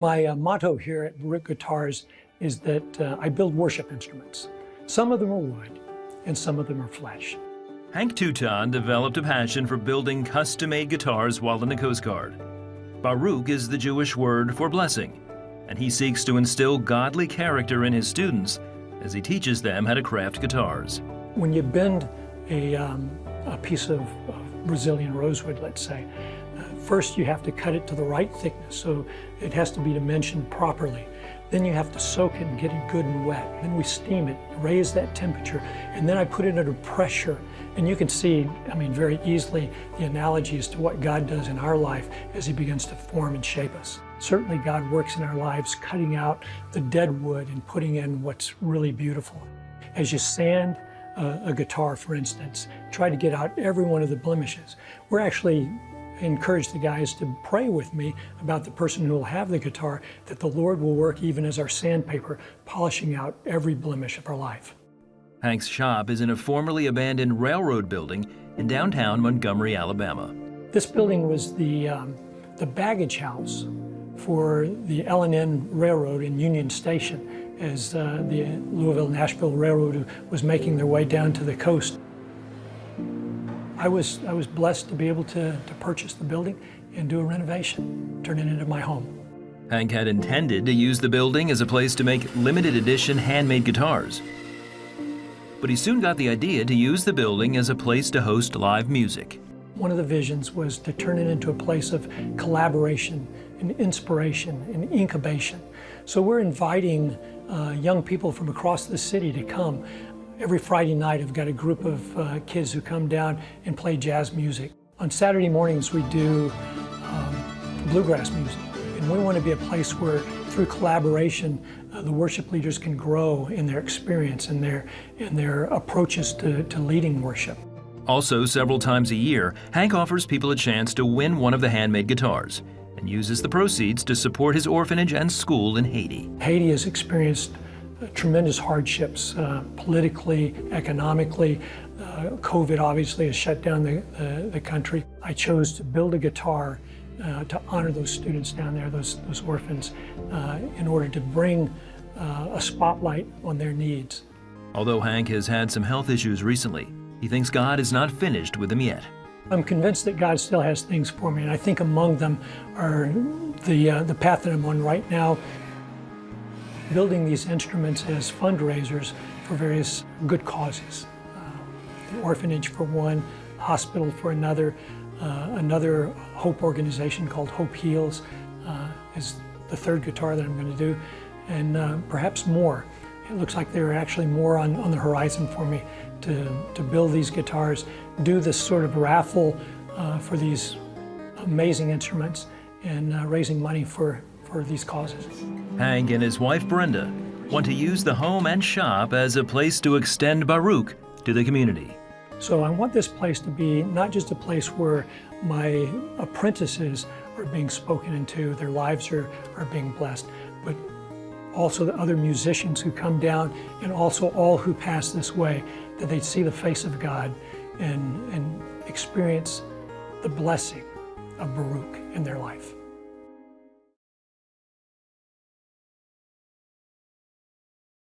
My motto here at Baruk Guitars is that I build worship instruments. Some of them are wood and some of them are flesh. Hank Teuton developed a passion for building custom-made guitars while in the Coast Guard. Baruk is the Jewish word for blessing, and he seeks to instill godly character in his students as he teaches them how to craft guitars. When you bend a piece of Brazilian rosewood, let's say, first you have to cut it to the right thickness, so it has to be dimensioned properly. Then you have to soak it and get it good and wet. Then we steam it, raise that temperature, and then I put it under pressure. And you can see, very easily the analogy as to what God does in our life as He begins to form and shape us. Certainly God works in our lives, cutting out the dead wood and putting in what's really beautiful. As you sand a guitar, for instance, try to get out every one of the blemishes. We're actually encourage the guys to pray with me about the person who will have the guitar, that the Lord will work even as our sandpaper, polishing out every blemish of our life. Hank's shop is in a formerly abandoned railroad building in downtown Montgomery, Alabama. This building was the baggage house for the L&N Railroad in Union Station as the Louisville-Nashville Railroad was making their way down to the coast. I was blessed to be able to purchase the building and do a renovation, turn it into my home. Hank had intended to use the building as a place to make limited edition handmade guitars. But he soon got the idea to use the building as a place to host live music. One of the visions was to turn it into a place of collaboration and inspiration and incubation. So we're inviting young people from across the city to come. Every Friday night, I've got a group of kids who come down and play jazz music. On Saturday mornings, we do bluegrass music. And we want to be a place where, through collaboration, the worship leaders can grow in their experience and their approaches to leading worship. Also, several times a year, Hank offers people a chance to win one of the handmade guitars and uses the proceeds to support his orphanage and school in Haiti. Haiti has experienced tremendous hardships, politically, economically. COVID obviously has shut down the country. I chose to build a guitar to honor those students down there, those orphans, in order to bring a spotlight on their needs. Although Hank has had some health issues recently, he thinks God is not finished with him yet. I'm convinced that God still has things for me, and I think among them are the path that I'm on right now, building these instruments as fundraisers for various good causes. The orphanage for one, hospital for another, another Hope organization called Hope Heals is the third guitar that I'm going to do, and perhaps more. It looks like there are actually more on the horizon for me to build these guitars, do this sort of raffle for these amazing instruments, and raising money for these causes. Hank and his wife Brenda want to use the home and shop as a place to extend Baruk to the community. So I want this place to be not just a place where my apprentices are being spoken into, their lives are being blessed, but also the other musicians who come down, and also all who pass this way, that they see the face of God and experience the blessing of Baruk in their life.